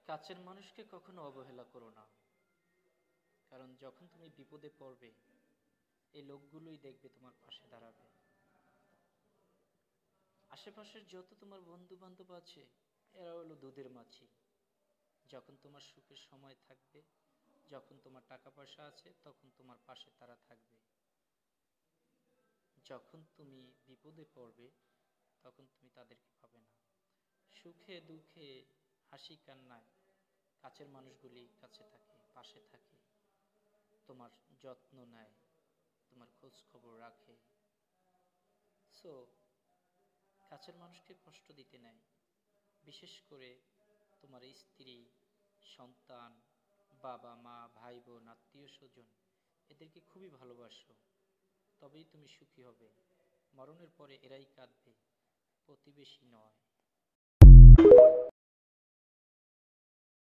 কাছের মানুষকে কখনো অবহেলা করো না, কারণ যখন তুমি বিপদে পড়বে এই লোকগুলোই দেখবে তোমার পাশে দাঁড়াবে। আশেপাশের যত তোমার বন্ধু বান্ধব আছে এরা হলো দুধের মাছি। যখন তোমার সুখের সময় থাকবে, যখন তোমার টাকা পয়সা আছে তখন তোমার পাশে তারা থাকবে। যখন তুমি বিপদে পড়বে তখন তুমি তাদেরকে পাবে না। সুখে দুঃখে হাসি কান্নায় কাছের মানুষগুলি কাছে থাকে, পাশে থাকে, তোমার যত্ন নেয়, তোমার খোঁজ খবর রাখে। সো কাছের মানুষকে কষ্ট দিতে নেয়, বিশেষ করে তোমার স্ত্রী, সন্তান, বাবা মা, ভাই বোন, আত্মীয় স্বজন, এদেরকে খুবই ভালোবাসো, তবেই তুমি সুখী হবে। মরণের পরে এরাই কাঁদবে, প্রতিবেশী নয়।